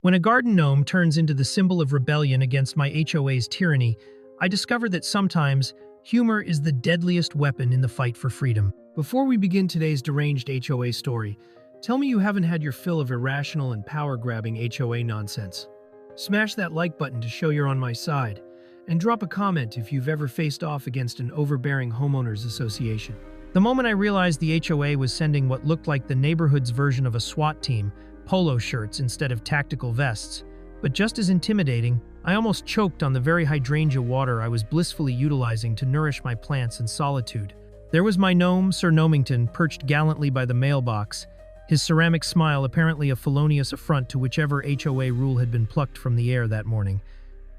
When a garden gnome turns into the symbol of rebellion against my HOA's tyranny, I discover that sometimes humor is the deadliest weapon in the fight for freedom. Before we begin today's deranged HOA story, tell me you haven't had your fill of irrational and power-grabbing HOA nonsense. Smash that like button to show you're on my side, and drop a comment if you've ever faced off against an overbearing homeowners association. The moment I realized the HOA was sending what looked like the neighborhood's version of a SWAT team, polo shirts instead of tactical vests, but just as intimidating, I almost choked on the very hydrangea water I was blissfully utilizing to nourish my plants in solitude. There was my gnome, Sir Gnomington, perched gallantly by the mailbox, his ceramic smile apparently a felonious affront to whichever HOA rule had been plucked from the air that morning.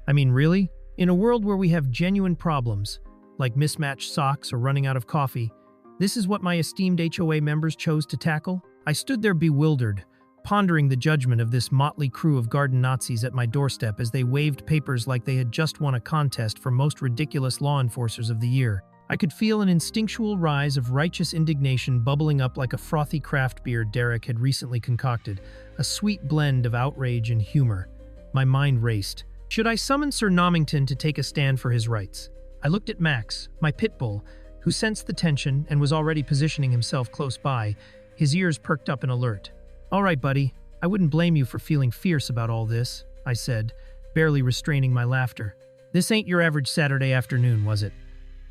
I mean, really? In a world where we have genuine problems, like mismatched socks or running out of coffee, this is what my esteemed HOA members chose to tackle? I stood there bewildered, pondering the judgment of this motley crew of garden Nazis at my doorstep as they waved papers like they had just won a contest for most ridiculous law enforcers of the year. I could feel an instinctual rise of righteous indignation bubbling up like a frothy craft beer Derek had recently concocted, a sweet blend of outrage and humor. My mind raced. Should I summon Sir Gnomington to take a stand for his rights? I looked at Max, my pit bull, who sensed the tension and was already positioning himself close by, his ears perked up in alert. "All right, buddy, I wouldn't blame you for feeling fierce about all this," I said, barely restraining my laughter. "This ain't your average Saturday afternoon, was it?"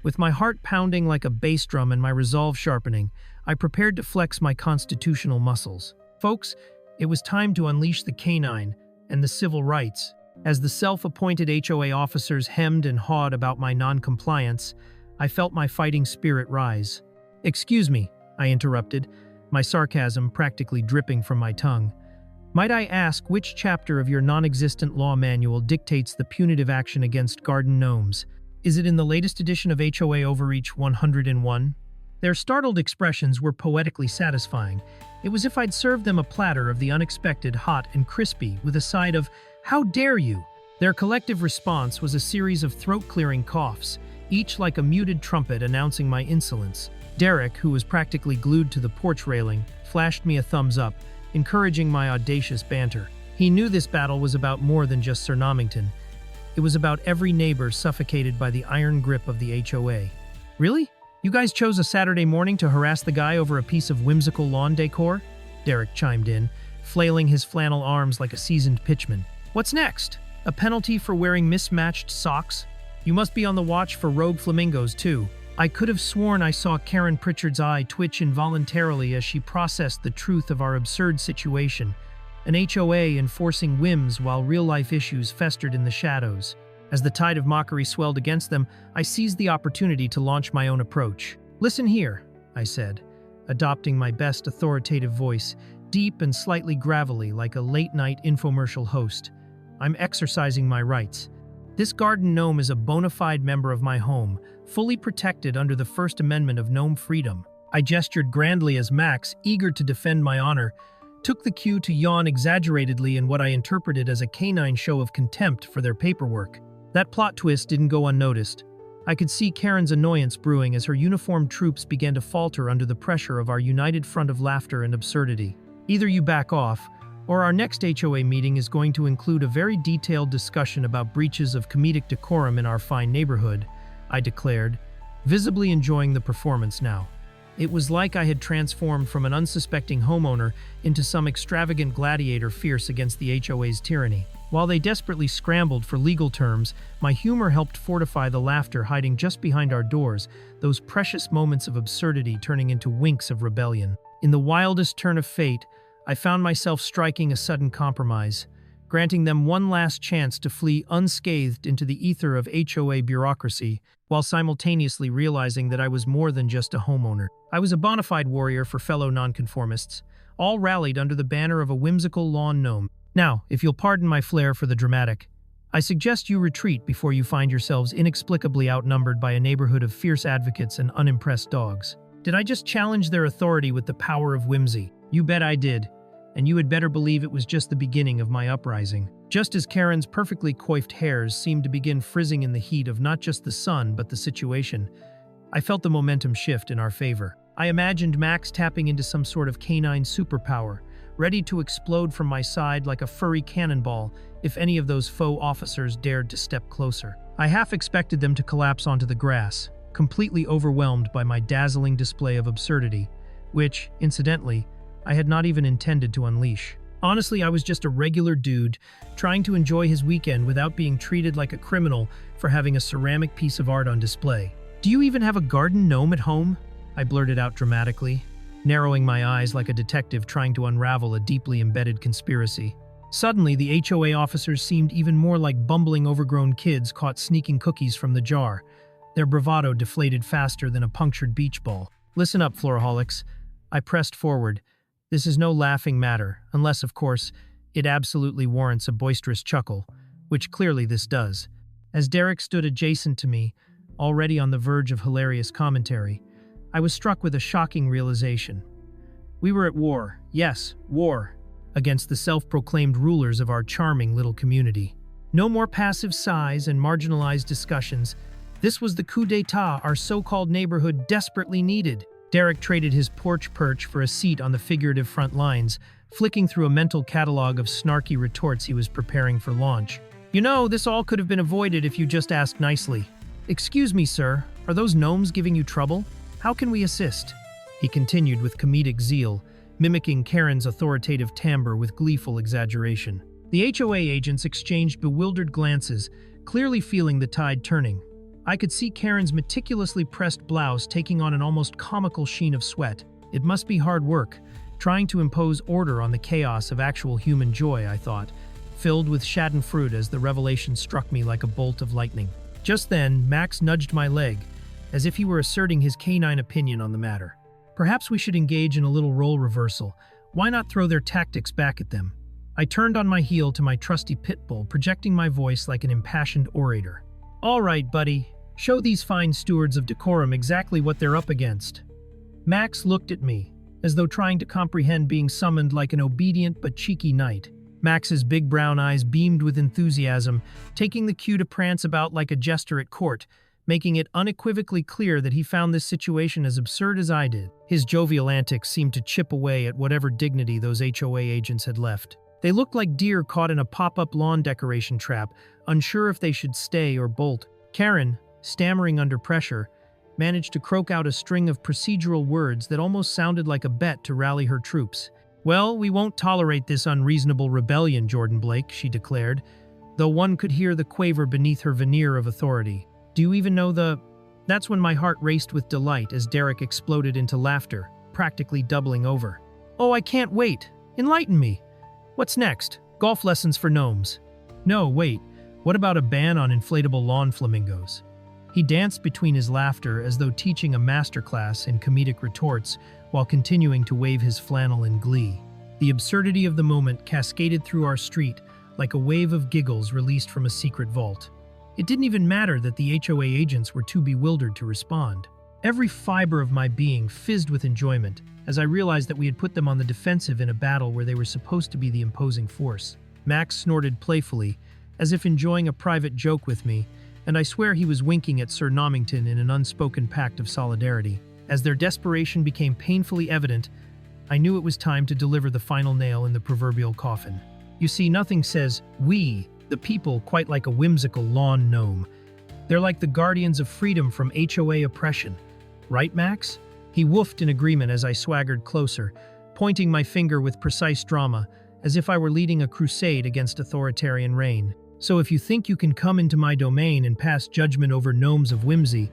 With my heart pounding like a bass drum and my resolve sharpening, I prepared to flex my constitutional muscles. Folks, it was time to unleash the canine and the civil rights. As the self-appointed HOA officers hemmed and hawed about my non-compliance, I felt my fighting spirit rise. "Excuse me," I interrupted, my sarcasm practically dripping from my tongue. "Might I ask which chapter of your non-existent law manual dictates the punitive action against garden gnomes? Is it in the latest edition of HOA Overreach 101? Their startled expressions were poetically satisfying. It was as if I'd served them a platter of the unexpected, hot and crispy, with a side of, "How dare you?" Their collective response was a series of throat-clearing coughs, each like a muted trumpet announcing my insolence. Derek, who was practically glued to the porch railing, flashed me a thumbs up, encouraging my audacious banter. He knew this battle was about more than just Sir Gnomington. It was about every neighbor suffocated by the iron grip of the HOA. "Really? You guys chose a Saturday morning to harass the guy over a piece of whimsical lawn decor?" Derek chimed in, flailing his flannel arms like a seasoned pitchman. "What's next? A penalty for wearing mismatched socks? You must be on the watch for rogue flamingos, too." I could have sworn I saw Karen Pritchard's eye twitch involuntarily as she processed the truth of our absurd situation. An HOA enforcing whims while real-life issues festered in the shadows. As the tide of mockery swelled against them, I seized the opportunity to launch my own approach. "Listen here," I said, adopting my best authoritative voice, deep and slightly gravelly like a late-night infomercial host. "I'm exercising my rights. This garden gnome is a bona fide member of my home, fully protected under the First Amendment of gnome freedom." I gestured grandly as Max, eager to defend my honor, took the cue to yawn exaggeratedly in what I interpreted as a canine show of contempt for their paperwork. That plot twist didn't go unnoticed. I could see Karen's annoyance brewing as her uniformed troops began to falter under the pressure of our united front of laughter and absurdity. "Either you back off, or our next HOA meeting is going to include a very detailed discussion about breaches of comedic decorum in our fine neighborhood," I declared, visibly enjoying the performance now. It was like I had transformed from an unsuspecting homeowner into some extravagant gladiator fierce against the HOA's tyranny. While they desperately scrambled for legal terms, my humor helped fortify the laughter hiding just behind our doors, those precious moments of absurdity turning into winks of rebellion. In the wildest turn of fate, I found myself striking a sudden compromise, granting them one last chance to flee unscathed into the ether of HOA bureaucracy, while simultaneously realizing that I was more than just a homeowner. I was a bona fide warrior for fellow nonconformists, all rallied under the banner of a whimsical lawn gnome. Now, if you'll pardon my flair for the dramatic, I suggest you retreat before you find yourselves inexplicably outnumbered by a neighborhood of fierce advocates and unimpressed dogs. Did I just challenge their authority with the power of whimsy? You bet I did. And you had better believe it was just the beginning of my uprising. Just as Karen's perfectly coiffed hairs seemed to begin frizzing in the heat of not just the sun but the situation, I felt the momentum shift in our favor. I imagined Max tapping into some sort of canine superpower, ready to explode from my side like a furry cannonball if any of those faux officers dared to step closer. I half expected them to collapse onto the grass, completely overwhelmed by my dazzling display of absurdity, which, incidentally, I had not even intended to unleash. Honestly, I was just a regular dude trying to enjoy his weekend without being treated like a criminal for having a ceramic piece of art on display. "Do you even have a garden gnome at home?" I blurted out dramatically, narrowing my eyes like a detective trying to unravel a deeply embedded conspiracy. Suddenly, the HOA officers seemed even more like bumbling overgrown kids caught sneaking cookies from the jar. Their bravado deflated faster than a punctured beach ball. "Listen up, floraholics." I pressed forward. "This is no laughing matter, unless, of course, it absolutely warrants a boisterous chuckle, which clearly this does." As Derek stood adjacent to me, already on the verge of hilarious commentary, I was struck with a shocking realization. We were at war, yes, war, against the self-proclaimed rulers of our charming little community. No more passive sighs and marginalized discussions. This was the coup d'etat our so-called neighborhood desperately needed. Derek traded his porch perch for a seat on the figurative front lines, flicking through a mental catalog of snarky retorts he was preparing for launch. "You know, this all could have been avoided if you just asked nicely. Excuse me, sir, are those gnomes giving you trouble? How can we assist?" He continued with comedic zeal, mimicking Karen's authoritative timbre with gleeful exaggeration. The HOA agents exchanged bewildered glances, clearly feeling the tide turning. I could see Karen's meticulously pressed blouse taking on an almost comical sheen of sweat. It must be hard work, trying to impose order on the chaos of actual human joy, I thought, filled with schadenfreude as the revelation struck me like a bolt of lightning. Just then, Max nudged my leg, as if he were asserting his canine opinion on the matter. "Perhaps we should engage in a little role reversal. Why not throw their tactics back at them?" I turned on my heel to my trusty pit bull, projecting my voice like an impassioned orator. "All right, buddy. Show these fine stewards of decorum exactly what they're up against." Max looked at me, as though trying to comprehend being summoned like an obedient but cheeky knight. Max's big brown eyes beamed with enthusiasm, taking the cue to prance about like a jester at court, making it unequivocally clear that he found this situation as absurd as I did. His jovial antics seemed to chip away at whatever dignity those HOA agents had left. They looked like deer caught in a pop-up lawn decoration trap, unsure if they should stay or bolt. Karen, stammering under pressure, managed to croak out a string of procedural words that almost sounded like a bet to rally her troops. "Well, we won't tolerate this unreasonable rebellion, Jordan Blake," she declared, though one could hear the quaver beneath her veneer of authority. "Do you even know the—" That's when my heart raced with delight as Derek exploded into laughter, practically doubling over. "Oh, I can't wait! Enlighten me! What's next? Golf lessons for gnomes?" "No, wait. What about a ban on inflatable lawn flamingos?" He danced between his laughter as though teaching a masterclass in comedic retorts while continuing to wave his flannel in glee. The absurdity of the moment cascaded through our street like a wave of giggles released from a secret vault. It didn't even matter that the HOA agents were too bewildered to respond. Every fiber of my being fizzed with enjoyment as I realized that we had put them on the defensive in a battle where they were supposed to be the imposing force. Max snorted playfully, as if enjoying a private joke with me, and I swear he was winking at Sir Gnomington in an unspoken pact of solidarity. As their desperation became painfully evident, I knew it was time to deliver the final nail in the proverbial coffin. You see, nothing says "we," the people, quite like a whimsical lawn gnome. They're like the guardians of freedom from HOA oppression. Right, Max? He woofed in agreement as I swaggered closer, pointing my finger with precise drama, as if I were leading a crusade against authoritarian reign. "So if you think you can come into my domain and pass judgment over gnomes of whimsy,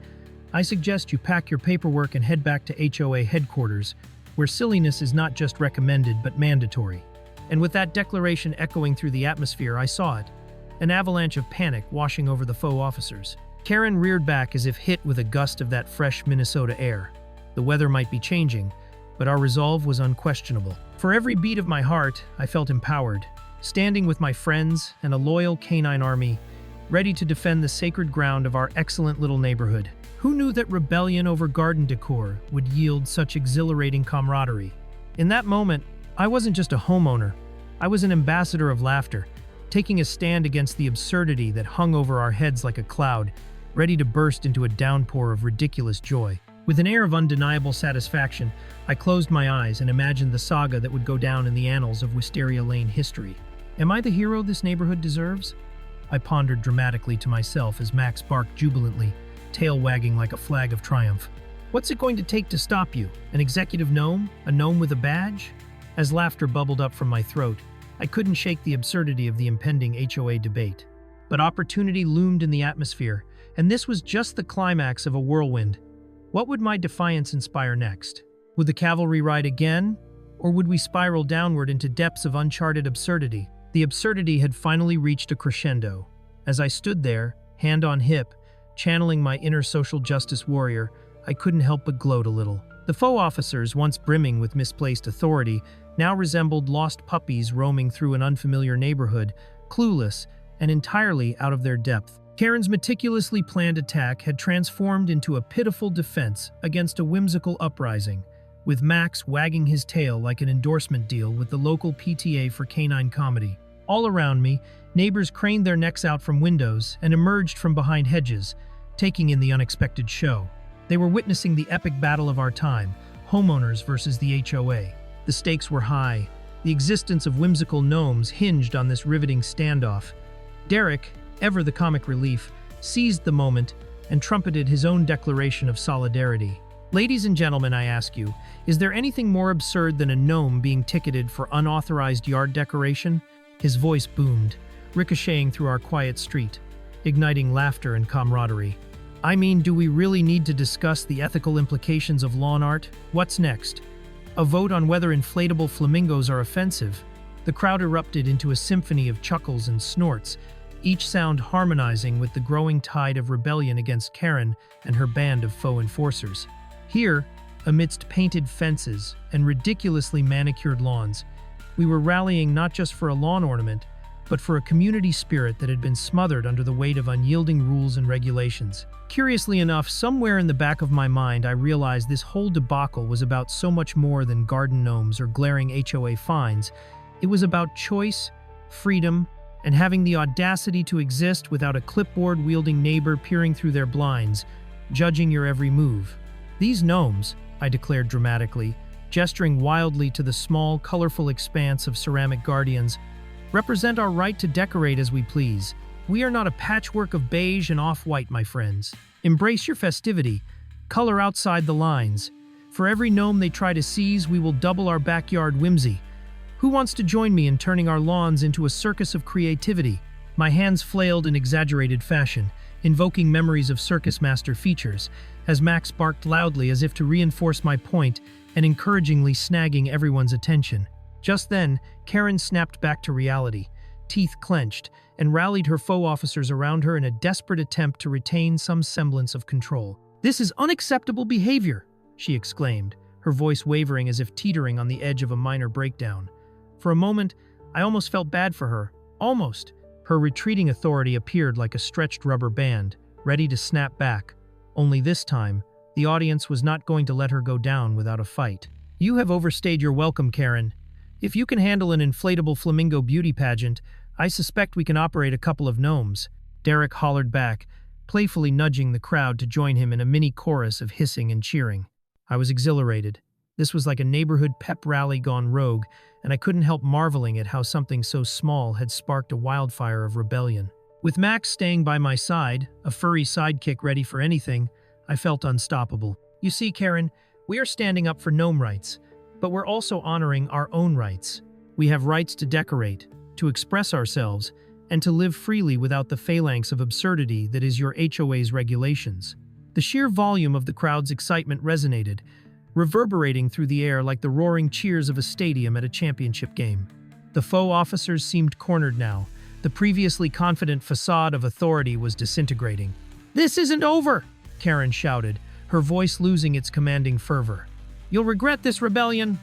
I suggest you pack your paperwork and head back to HOA headquarters, where silliness is not just recommended but mandatory." And with that declaration echoing through the atmosphere, I saw it, an avalanche of panic washing over the faux officers. Karen reared back as if hit with a gust of that fresh Minnesota air. The weather might be changing, but our resolve was unquestionable. For every beat of my heart, I felt empowered, standing with my friends and a loyal canine army, ready to defend the sacred ground of our excellent little neighborhood. Who knew that rebellion over garden decor would yield such exhilarating camaraderie? In that moment, I wasn't just a homeowner, I was an ambassador of laughter, taking a stand against the absurdity that hung over our heads like a cloud, ready to burst into a downpour of ridiculous joy. With an air of undeniable satisfaction, I closed my eyes and imagined the saga that would go down in the annals of Wisteria Lane history. Am I the hero this neighborhood deserves? I pondered dramatically to myself as Max barked jubilantly, tail wagging like a flag of triumph. What's it going to take to stop you? An executive gnome? A gnome with a badge? As laughter bubbled up from my throat, I couldn't shake the absurdity of the impending HOA debate. But opportunity loomed in the atmosphere, and this was just the climax of a whirlwind. What would my defiance inspire next? Would the cavalry ride again? Or would we spiral downward into depths of uncharted absurdity? The absurdity had finally reached a crescendo. As I stood there, hand on hip, channeling my inner social justice warrior, I couldn't help but gloat a little. The faux officers, once brimming with misplaced authority, now resembled lost puppies roaming through an unfamiliar neighborhood, clueless and entirely out of their depth. Karen's meticulously planned attack had transformed into a pitiful defense against a whimsical uprising, with Max wagging his tail like an endorsement deal with the local PTA for canine comedy. All around me, neighbors craned their necks out from windows and emerged from behind hedges, taking in the unexpected show. They were witnessing the epic battle of our time, homeowners versus the HOA. The stakes were high. The existence of whimsical gnomes hinged on this riveting standoff. Derek, ever the comic relief, seized the moment and trumpeted his own declaration of solidarity. Ladies and gentlemen, I ask you, is there anything more absurd than a gnome being ticketed for unauthorized yard decoration? His voice boomed, ricocheting through our quiet street, igniting laughter and camaraderie. I mean, do we really need to discuss the ethical implications of lawn art? What's next? A vote on whether inflatable flamingos are offensive? The crowd erupted into a symphony of chuckles and snorts, each sound harmonizing with the growing tide of rebellion against Karen and her band of faux enforcers. Here, amidst painted fences and ridiculously manicured lawns, we were rallying not just for a lawn ornament, but for a community spirit that had been smothered under the weight of unyielding rules and regulations. Curiously enough, somewhere in the back of my mind, I realized this whole debacle was about so much more than garden gnomes or glaring HOA fines. It was about choice, freedom, and having the audacity to exist without a clipboard-wielding neighbor peering through their blinds, judging your every move. These gnomes, I declared dramatically, gesturing wildly to the small, colorful expanse of ceramic guardians, represent our right to decorate as we please. We are not a patchwork of beige and off-white, my friends. Embrace your festivity. Color outside the lines. For every gnome they try to seize, we will double our backyard whimsy. Who wants to join me in turning our lawns into a circus of creativity? My hands flailed in exaggerated fashion, invoking memories of circus master features, as Max barked loudly as if to reinforce my point and encouragingly snagging everyone's attention. Just then, Karen snapped back to reality, teeth clenched, and rallied her faux officers around her in a desperate attempt to retain some semblance of control. "This is unacceptable behavior," she exclaimed, her voice wavering as if teetering on the edge of a minor breakdown. For a moment, I almost felt bad for her. Almost. Her retreating authority appeared like a stretched rubber band, ready to snap back. Only this time, the audience was not going to let her go down without a fight. "You have overstayed your welcome, Karen. If you can handle an inflatable flamingo beauty pageant, I suspect we can operate a couple of gnomes," Derek hollered back, playfully nudging the crowd to join him in a mini chorus of hissing and cheering. I was exhilarated. This was like a neighborhood pep rally gone rogue, and I couldn't help marveling at how something so small had sparked a wildfire of rebellion. With Max staying by my side, a furry sidekick ready for anything, I felt unstoppable. "You see, Karen, we are standing up for gnome rights, but we're also honoring our own rights. We have rights to decorate, to express ourselves, and to live freely without the phalanx of absurdity that is your HOA's regulations." The sheer volume of the crowd's excitement resonated, reverberating through the air like the roaring cheers of a stadium at a championship game. The faux officers seemed cornered now. The previously confident facade of authority was disintegrating. "This isn't over!" Karen shouted, her voice losing its commanding fervor. "You'll regret this rebellion!"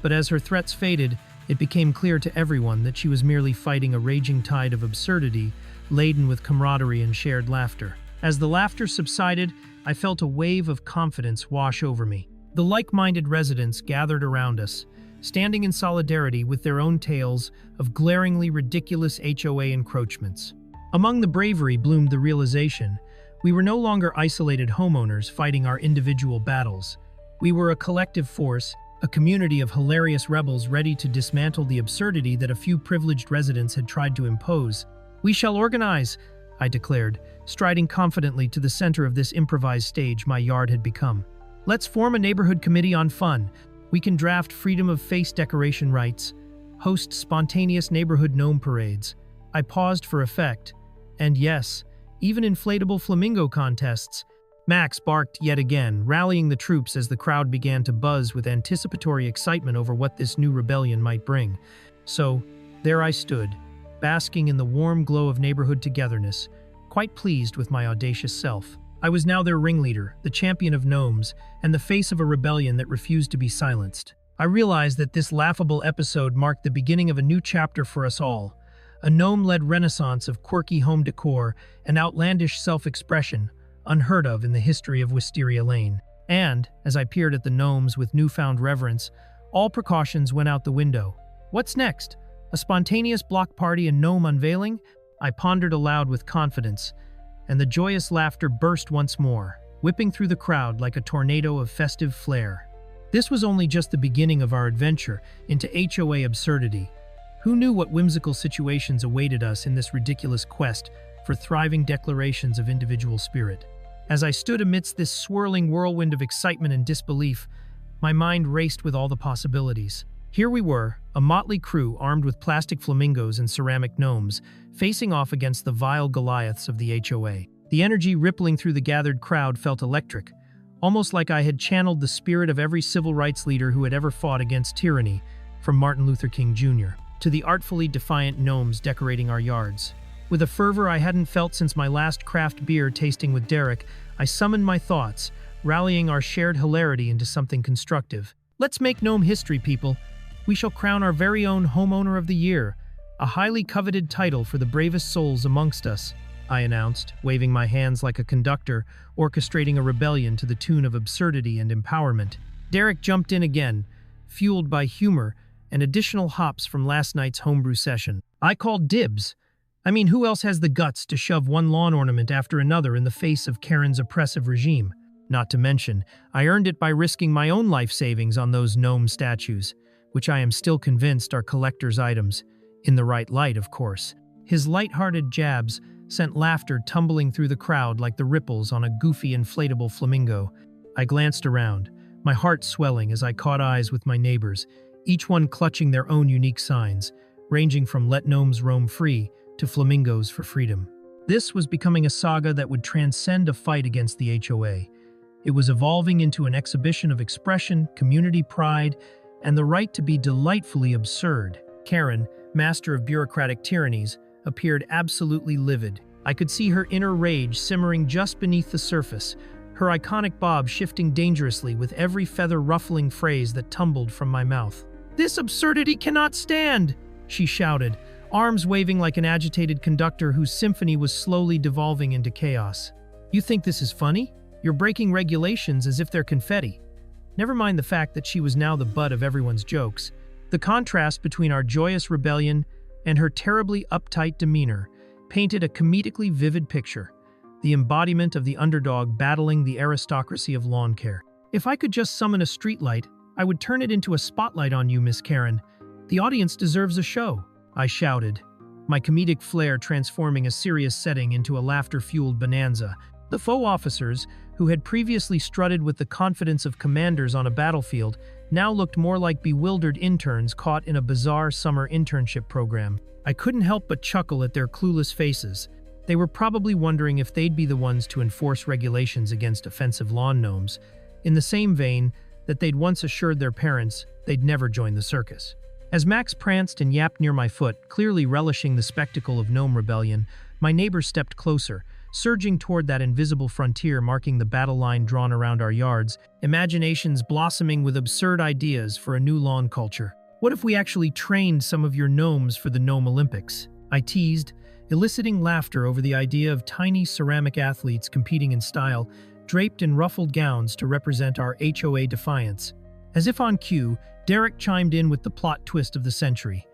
But as her threats faded, it became clear to everyone that she was merely fighting a raging tide of absurdity, laden with camaraderie and shared laughter. As the laughter subsided, I felt a wave of confidence wash over me. The like-minded residents gathered around us, standing in solidarity with their own tales of glaringly ridiculous HOA encroachments. Among the bravery bloomed the realization We were no longer isolated homeowners fighting our individual battles. We were a collective force, a community of hilarious rebels ready to dismantle the absurdity that a few privileged residents had tried to impose. "We shall organize," I declared, striding confidently to the center of this improvised stage my yard had become. "Let's form a neighborhood committee on fun. We can draft freedom of face decoration rights, host spontaneous neighborhood gnome parades." I paused for effect. And yes, even inflatable flamingo contests. Max barked yet again, rallying the troops as the crowd began to buzz with anticipatory excitement over what this new rebellion might bring. So, there I stood, basking in the warm glow of neighborhood togetherness, quite pleased with my audacious self. I was now their ringleader, the champion of gnomes, and the face of a rebellion that refused to be silenced. I realized that this laughable episode marked the beginning of a new chapter for us all, a gnome-led renaissance of quirky home decor and outlandish self-expression, unheard of in the history of Wisteria Lane. And, as I peered at the gnomes with newfound reverence, all precautions went out the window. What's next? A spontaneous block party and gnome unveiling? I pondered aloud with confidence, and the joyous laughter burst once more, whipping through the crowd like a tornado of festive flair. This was only just the beginning of our adventure into HOA absurdity. Who knew what whimsical situations awaited us in this ridiculous quest for thriving declarations of individual spirit? As I stood amidst this swirling whirlwind of excitement and disbelief, my mind raced with all the possibilities. Here we were, a motley crew armed with plastic flamingos and ceramic gnomes, facing off against the vile Goliaths of the HOA. The energy rippling through the gathered crowd felt electric, almost like I had channeled the spirit of every civil rights leader who had ever fought against tyranny, from Martin Luther King Jr. to the artfully defiant gnomes decorating our yards. With a fervor I hadn't felt since my last craft beer tasting with Derek, I summoned my thoughts, rallying our shared hilarity into something constructive. "Let's make gnome history, people. We shall crown our very own Homeowner of the Year, a highly coveted title for the bravest souls amongst us," I announced, waving my hands like a conductor, orchestrating a rebellion to the tune of absurdity and empowerment. Derek jumped in again, fueled by humor and additional hops from last night's homebrew session. I called dibs. I mean, who else has the guts to shove one lawn ornament after another in the face of Karen's oppressive regime? Not to mention, I earned it by risking my own life savings on those gnome statues, which I am still convinced are collector's items. In the right light, of course. His light-hearted jabs sent laughter tumbling through the crowd like the ripples on a goofy inflatable flamingo. I glanced around, my heart swelling as I caught eyes with my neighbors, each one clutching their own unique signs, ranging from "Let Gnomes Roam Free" to "Flamingos for Freedom." This was becoming a saga that would transcend a fight against the HOA. It was evolving into an exhibition of expression, community pride, and the right to be delightfully absurd. Karen, master of bureaucratic tyrannies, appeared absolutely livid. I could see her inner rage simmering just beneath the surface, her iconic bob shifting dangerously with every feather-ruffling phrase that tumbled from my mouth. "This absurdity cannot stand!" she shouted, arms waving like an agitated conductor whose symphony was slowly devolving into chaos. "You think this is funny? You're breaking regulations as if they're confetti." Never mind the fact that she was now the butt of everyone's jokes. The contrast between our joyous rebellion and her terribly uptight demeanor painted a comedically vivid picture, the embodiment of the underdog battling the aristocracy of lawn care. "If I could just summon a streetlight, I would turn it into a spotlight on you, Miss Karen. The audience deserves a show," I shouted, my comedic flair transforming a serious setting into a laughter-fueled bonanza. The faux officers, who had previously strutted with the confidence of commanders on a battlefield, now looked more like bewildered interns caught in a bizarre summer internship program. I couldn't help but chuckle at their clueless faces. They were probably wondering if they'd be the ones to enforce regulations against offensive lawn gnomes, in the same vein that they'd once assured their parents they'd never join the circus. As Max pranced and yapped near my foot, clearly relishing the spectacle of gnome rebellion, my neighbor stepped closer, surging toward that invisible frontier marking the battle line drawn around our yards, imaginations blossoming with absurd ideas for a new lawn culture. "What if we actually trained some of your gnomes for the Gnome Olympics?" I teased, eliciting laughter over the idea of tiny ceramic athletes competing in style, draped in ruffled gowns to represent our HOA defiance. As if on cue, Derek chimed in with the plot twist of the century.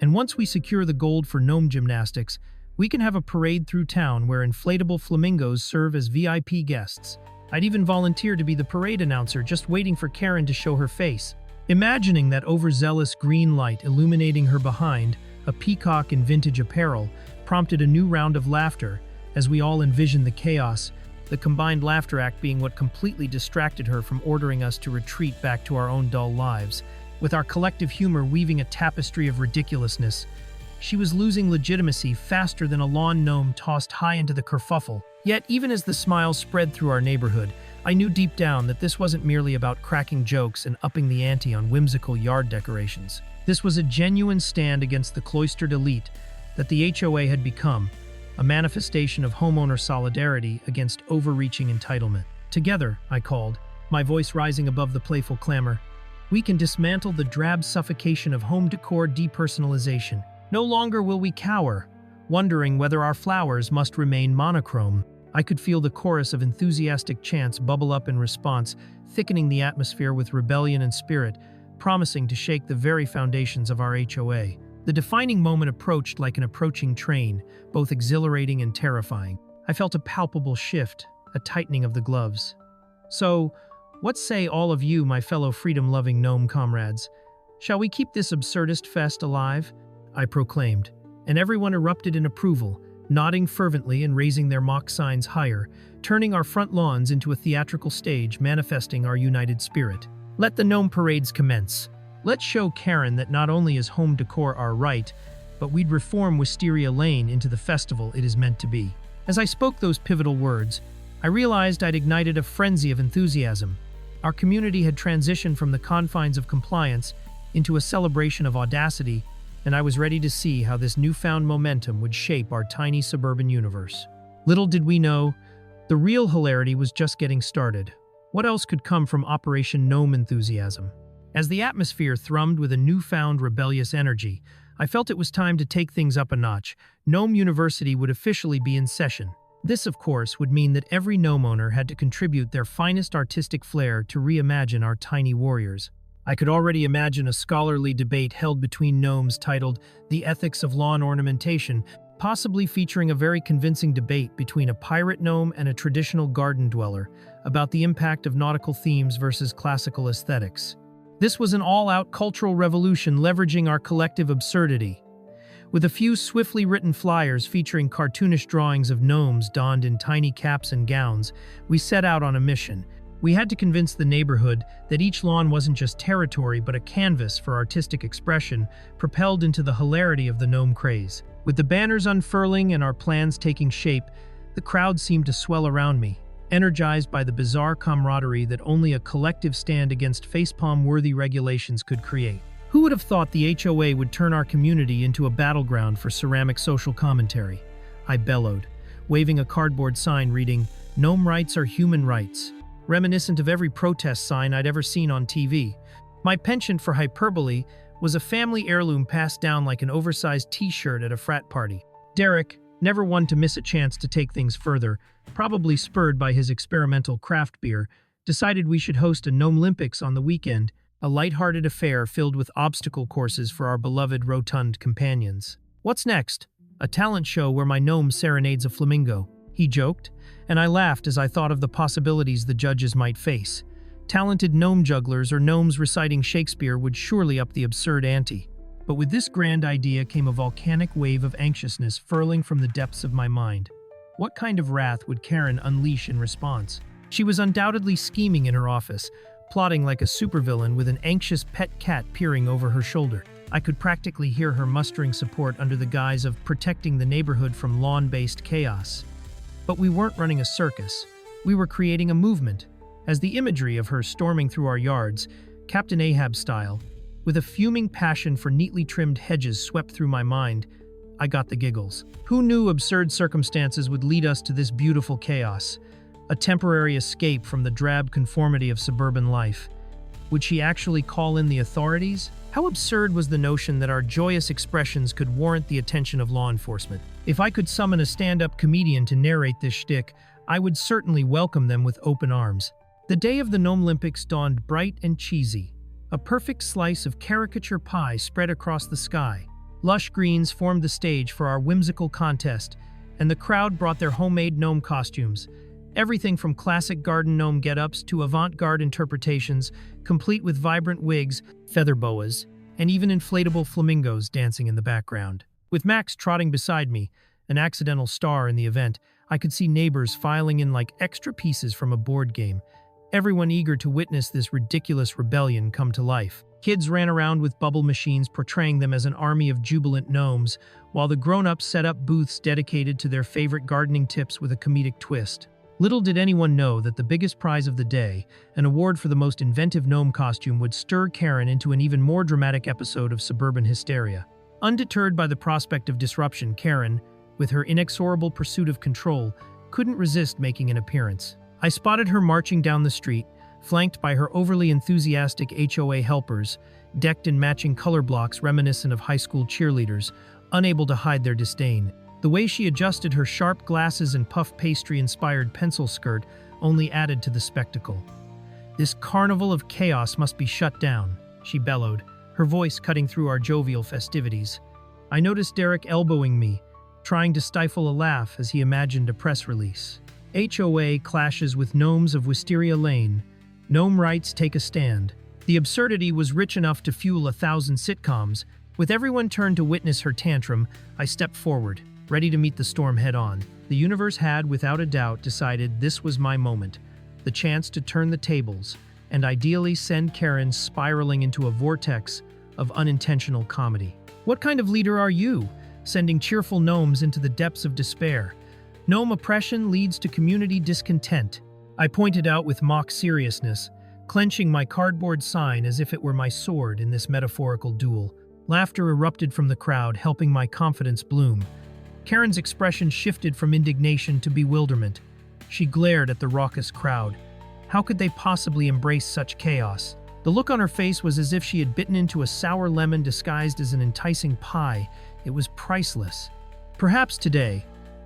"And once we secure the gold for gnome gymnastics, We can have a parade through town where inflatable flamingos serve as VIP guests. I'd even volunteer to be the parade announcer, just waiting for Karen to show her face. Imagining that overzealous green light illuminating her behind, a peacock in vintage apparel, prompted a new round of laughter as we all envisioned the chaos, the combined laughter act being what completely distracted her from ordering us to retreat back to our own dull lives. With our collective humor weaving a tapestry of ridiculousness, she was losing legitimacy faster than a lawn gnome tossed high into the kerfuffle. Yet, even as the smiles spread through our neighborhood, I knew deep down that this wasn't merely about cracking jokes and upping the ante on whimsical yard decorations. This was a genuine stand against the cloistered elite that the HOA had become, a manifestation of homeowner solidarity against overreaching entitlement. Together, I called, my voice rising above the playful clamor, we can dismantle the drab suffocation of home decor depersonalization. No longer will we cower, wondering whether our flowers must remain monochrome. I could feel the chorus of enthusiastic chants bubble up in response, thickening the atmosphere with rebellion and spirit, promising to shake the very foundations of our HOA. The defining moment approached like an approaching train, both exhilarating and terrifying. I felt a palpable shift, a tightening of the gloves. So, what say all of you, my fellow freedom-loving gnome comrades? Shall we keep this absurdist fest alive? I proclaimed, and everyone erupted in approval, nodding fervently and raising their mock signs higher, turning our front lawns into a theatrical stage manifesting our united spirit. Let the gnome parades commence. Let's show Karen that not only is home decor our right, but we'd reform Wisteria Lane into the festival it is meant to be. As I spoke those pivotal words, I realized I'd ignited a frenzy of enthusiasm. Our community had transitioned from the confines of compliance into a celebration of audacity, and I was ready to see how this newfound momentum would shape our tiny suburban universe. Little did we know, the real hilarity was just getting started. What else could come from Operation Gnome enthusiasm? As the atmosphere thrummed with a newfound rebellious energy, I felt it was time to take things up a notch. Gnome University would officially be in session. This, of course, would mean that every gnome owner had to contribute their finest artistic flair to reimagine our tiny warriors. I could already imagine a scholarly debate held between gnomes titled The Ethics of Lawn Ornamentation, possibly featuring a very convincing debate between a pirate gnome and a traditional garden dweller about the impact of nautical themes versus classical aesthetics. This was an all-out cultural revolution leveraging our collective absurdity. With a few swiftly written flyers featuring cartoonish drawings of gnomes donned in tiny caps and gowns, we set out on a mission. We had to convince the neighborhood that each lawn wasn't just territory but a canvas for artistic expression, propelled into the hilarity of the gnome craze. With the banners unfurling and our plans taking shape, the crowd seemed to swell around me, energized by the bizarre camaraderie that only a collective stand against facepalm-worthy regulations could create. Who would have thought the HOA would turn our community into a battleground for ceramic social commentary? I bellowed, waving a cardboard sign reading, "Gnome rights are human rights," reminiscent of every protest sign I'd ever seen on TV. My penchant for hyperbole was a family heirloom passed down like an oversized t-shirt at a frat party. Derek, never one to miss a chance to take things further, probably spurred by his experimental craft beer, decided we should host a Gnomelympics on the weekend, a lighthearted affair filled with obstacle courses for our beloved rotund companions. What's next? A talent show where my gnome serenades a flamingo, he joked, and I laughed as I thought of the possibilities the judges might face. Talented gnome jugglers or gnomes reciting Shakespeare would surely up the absurd ante. But with this grand idea came a volcanic wave of anxiousness furling from the depths of my mind. What kind of wrath would Karen unleash in response? She was undoubtedly scheming in her office, plotting like a supervillain with an anxious pet cat peering over her shoulder. I could practically hear her mustering support under the guise of protecting the neighborhood from lawn-based chaos. But we weren't running a circus. We were creating a movement. As the imagery of her storming through our yards, Captain Ahab style, with a fuming passion for neatly trimmed hedges swept through my mind, I got the giggles. Who knew absurd circumstances would lead us to this beautiful chaos? A temporary escape from the drab conformity of suburban life. Would she actually call in the authorities? How absurd was the notion that our joyous expressions could warrant the attention of law enforcement? If I could summon a stand-up comedian to narrate this shtick, I would certainly welcome them with open arms. The day of the Gnomelympics dawned bright and cheesy. A perfect slice of caricature pie spread across the sky. Lush greens formed the stage for our whimsical contest, and the crowd brought their homemade gnome costumes. Everything from classic garden gnome get-ups to avant-garde interpretations, complete with vibrant wigs, feather boas, and even inflatable flamingos dancing in the background. With Max trotting beside me, an accidental star in the event, I could see neighbors filing in like extra pieces from a board game, everyone eager to witness this ridiculous rebellion come to life. Kids ran around with bubble machines portraying them as an army of jubilant gnomes, while the grown-ups set up booths dedicated to their favorite gardening tips with a comedic twist. Little did anyone know that the biggest prize of the day, an award for the most inventive gnome costume, would stir Karen into an even more dramatic episode of suburban hysteria. Undeterred by the prospect of disruption, Karen, with her inexorable pursuit of control, couldn't resist making an appearance. I spotted her marching down the street, flanked by her overly enthusiastic HOA helpers, decked in matching color blocks reminiscent of high school cheerleaders, unable to hide their disdain. The way she adjusted her sharp glasses and puff pastry-inspired pencil skirt only added to the spectacle. "This carnival of chaos must be shut down," she bellowed, her voice cutting through our jovial festivities. I noticed Derek elbowing me, trying to stifle a laugh as he imagined a press release. HOA clashes with gnomes of Wisteria Lane. Gnome rights take a stand. The absurdity was rich enough to fuel 1,000 sitcoms. With everyone turned to witness her tantrum, I stepped forward, ready to meet the storm head-on. The universe had, without a doubt, decided this was my moment, the chance to turn the tables, and ideally send Karen spiraling into a vortex of unintentional comedy. What kind of leader are you, sending cheerful gnomes into the depths of despair? Gnome oppression leads to community discontent, I pointed out with mock seriousness, clenching my cardboard sign as if it were my sword in this metaphorical duel. Laughter erupted from the crowd, helping my confidence bloom. Karen's expression shifted from indignation to bewilderment. She glared at the raucous crowd. How could they possibly embrace such chaos? The look on her face was as if she had bitten into a sour lemon disguised as an enticing pie. It was priceless. Perhaps today,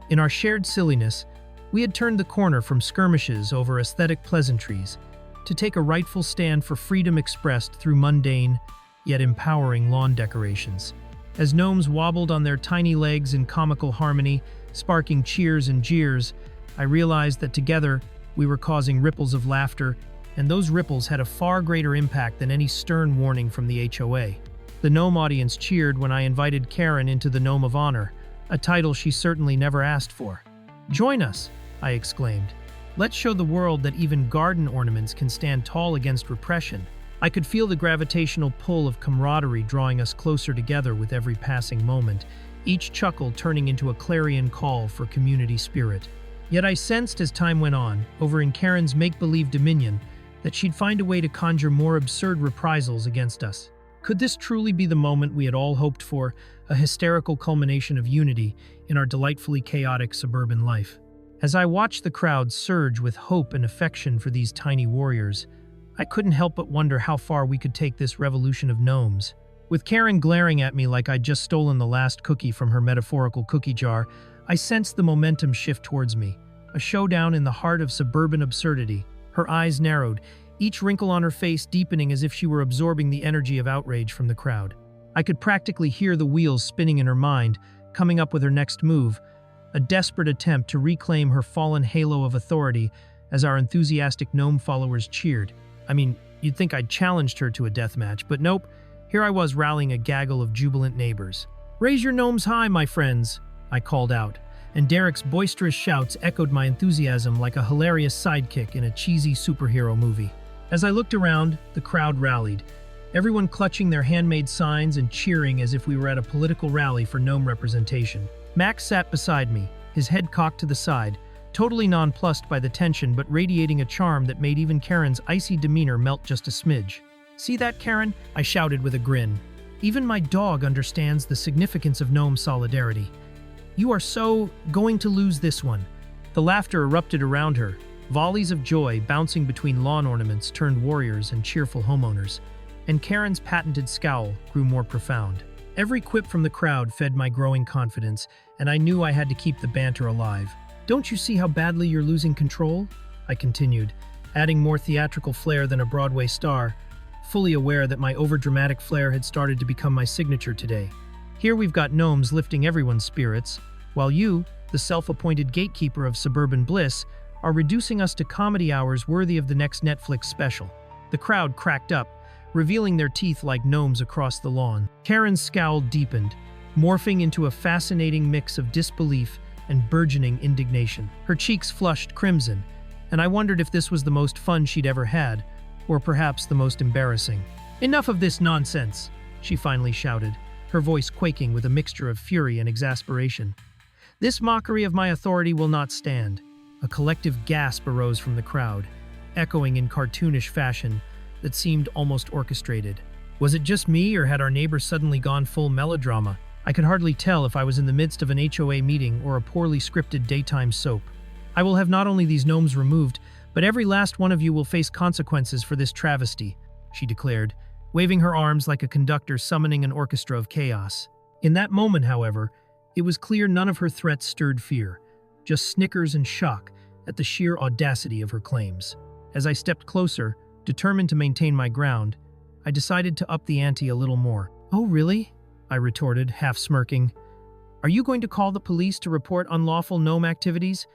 in our shared silliness, we had turned the corner from skirmishes over aesthetic pleasantries to take a rightful stand for freedom expressed through mundane, yet empowering lawn decorations. As gnomes wobbled on their tiny legs in comical harmony, sparking cheers and jeers, I realized that together we were causing ripples of laughter, and those ripples had a far greater impact than any stern warning from the HOA. The gnome audience cheered when I invited Karen into the Gnome of Honor, a title she certainly never asked for. "Join us," I exclaimed. "Let's show the world that even garden ornaments can stand tall against repression." I could feel the gravitational pull of camaraderie drawing us closer together with every passing moment, each chuckle turning into a clarion call for community spirit. Yet I sensed as time went on, over in Karen's make-believe dominion, that she'd find a way to conjure more absurd reprisals against us. Could this truly be the moment we had all hoped for, a hysterical culmination of unity in our delightfully chaotic suburban life? As I watched the crowd surge with hope and affection for these tiny warriors, I couldn't help but wonder how far we could take this revolution of gnomes. With Karen glaring at me like I'd just stolen the last cookie from her metaphorical cookie jar, I sensed the momentum shift towards me, a showdown in the heart of suburban absurdity. Her eyes narrowed, each wrinkle on her face deepening as if she were absorbing the energy of outrage from the crowd. I could practically hear the wheels spinning in her mind, coming up with her next move, a desperate attempt to reclaim her fallen halo of authority as our enthusiastic gnome followers cheered. I mean, you'd think I'd challenged her to a deathmatch, but nope, here I was rallying a gaggle of jubilant neighbors. "Raise your gnomes high, my friends," I called out, and Derek's boisterous shouts echoed my enthusiasm like a hilarious sidekick in a cheesy superhero movie. As I looked around, the crowd rallied, everyone clutching their handmade signs and cheering as if we were at a political rally for gnome representation. Max sat beside me, his head cocked to the side, totally nonplussed by the tension but radiating a charm that made even Karen's icy demeanor melt just a smidge. "See that, Karen?" I shouted with a grin. "Even my dog understands the significance of gnome solidarity. You are so going to lose this one." The laughter erupted around her, volleys of joy bouncing between lawn ornaments turned warriors and cheerful homeowners, and Karen's patented scowl grew more profound. Every quip from the crowd fed my growing confidence, and I knew I had to keep the banter alive. "Don't you see how badly you're losing control?" I continued, adding more theatrical flair than a Broadway star, fully aware that my overdramatic flair had started to become my signature today. Here we've got gnomes lifting everyone's spirits, while you, the self-appointed gatekeeper of suburban bliss, are reducing us to comedy hours worthy of the next Netflix special. The crowd cracked up, revealing their teeth like gnomes across the lawn. Karen's scowl deepened, morphing into a fascinating mix of disbelief and burgeoning indignation. Her cheeks flushed crimson, and I wondered if this was the most fun she'd ever had, or perhaps the most embarrassing. "Enough of this nonsense," she finally shouted, her voice quaking with a mixture of fury and exasperation. "This mockery of my authority will not stand." A collective gasp arose from the crowd, echoing in cartoonish fashion that seemed almost orchestrated. Was it just me, or had our neighbors suddenly gone full melodrama? I could hardly tell if I was in the midst of an HOA meeting or a poorly scripted daytime soap. "I will have not only these gnomes removed, but every last one of you will face consequences for this travesty," she declared, waving her arms like a conductor summoning an orchestra of chaos. In that moment, however, it was clear none of her threats stirred fear, just snickers and shock at the sheer audacity of her claims. As I stepped closer, determined to maintain my ground, I decided to up the ante a little more. "Oh, really?" I retorted, half smirking. "Are you going to call the police to report unlawful gnome activities?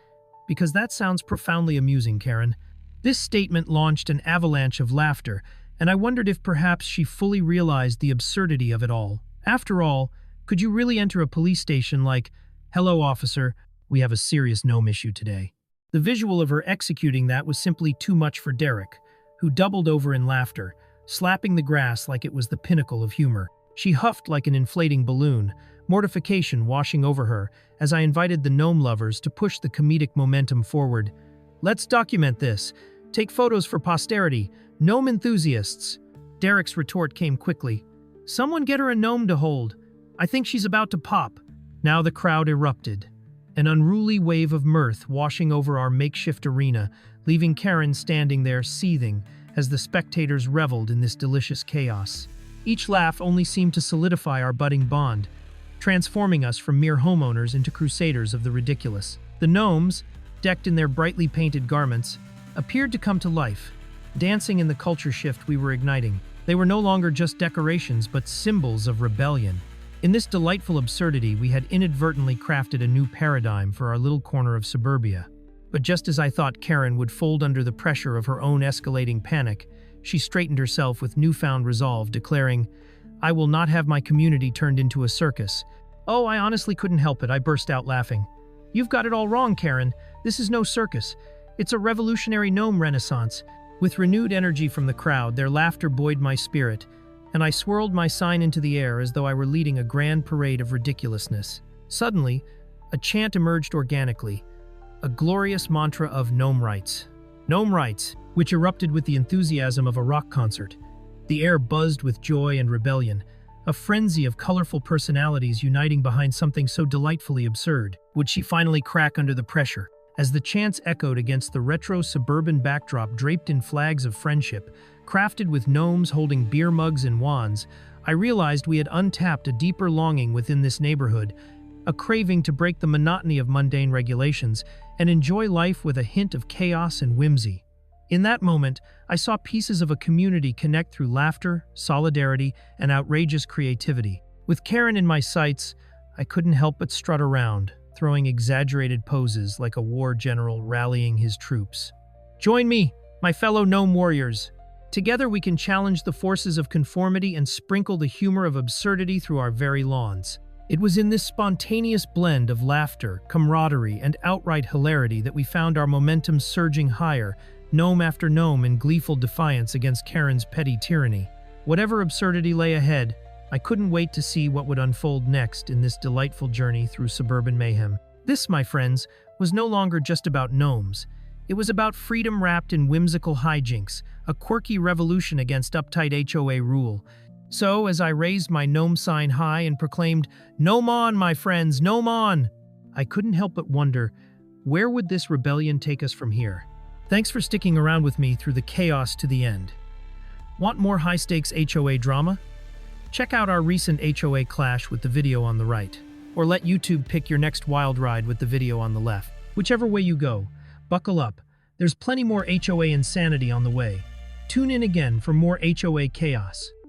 Because that sounds profoundly amusing, Karen." This statement launched an avalanche of laughter, and I wondered if perhaps she fully realized the absurdity of it all. After all, could you really enter a police station like, "Hello, officer, we have a serious gnome issue today"? The visual of her executing that was simply too much for Derek, who doubled over in laughter, slapping the grass like it was the pinnacle of humor. She huffed like an inflating balloon, mortification washing over her as I invited the gnome lovers to push the comedic momentum forward. "Let's document this. Take photos for posterity. Gnome enthusiasts." Derek's retort came quickly. "Someone get her a gnome to hold. I think she's about to pop." Now the crowd erupted, an unruly wave of mirth washing over our makeshift arena, leaving Karen standing there seething as the spectators reveled in this delicious chaos. Each laugh only seemed to solidify our budding bond, transforming us from mere homeowners into crusaders of the ridiculous. The gnomes, decked in their brightly painted garments, appeared to come to life, dancing in the culture shift we were igniting. They were no longer just decorations, but symbols of rebellion. In this delightful absurdity, we had inadvertently crafted a new paradigm for our little corner of suburbia. But just as I thought Karen would fold under the pressure of her own escalating panic, she straightened herself with newfound resolve, declaring, "I will not have my community turned into a circus." "Oh, I honestly couldn't help it," I burst out laughing. "You've got it all wrong, Karen. This is no circus. It's a revolutionary gnome renaissance." With renewed energy from the crowd, their laughter buoyed my spirit, and I swirled my sign into the air as though I were leading a grand parade of ridiculousness. Suddenly, a chant emerged organically, a glorious mantra of gnome rights. Gnome rights, which erupted with the enthusiasm of a rock concert. The air buzzed with joy and rebellion, a frenzy of colorful personalities uniting behind something so delightfully absurd. Would she finally crack under the pressure? As the chants echoed against the retro suburban backdrop draped in flags of friendship, crafted with gnomes holding beer mugs and wands, I realized we had untapped a deeper longing within this neighborhood, a craving to break the monotony of mundane regulations and enjoy life with a hint of chaos and whimsy. In that moment, I saw pieces of a community connect through laughter, solidarity, and outrageous creativity. With Karen in my sights, I couldn't help but strut around, throwing exaggerated poses like a war general rallying his troops. Join me, my fellow gnome warriors. Together we can challenge the forces of conformity and sprinkle the humor of absurdity through our very lawns. It was in this spontaneous blend of laughter, camaraderie, and outright hilarity that we found our momentum surging higher, gnome after gnome in gleeful defiance against Karen's petty tyranny. Whatever absurdity lay ahead, I couldn't wait to see what would unfold next in this delightful journey through suburban mayhem. This, my friends, was no longer just about gnomes. It was about freedom wrapped in whimsical hijinks, a quirky revolution against uptight HOA rule. So, as I raised my gnome sign high and proclaimed, "Gnome on, my friends, gnome on!" I couldn't help but wonder, where would this rebellion take us from here? Thanks for sticking around with me through the chaos to the end. Want more high-stakes HOA drama? Check out our recent HOA clash with the video on the right, or let YouTube pick your next wild ride with the video on the left. Whichever way you go, buckle up. There's plenty more HOA insanity on the way. Tune in again for more HOA chaos.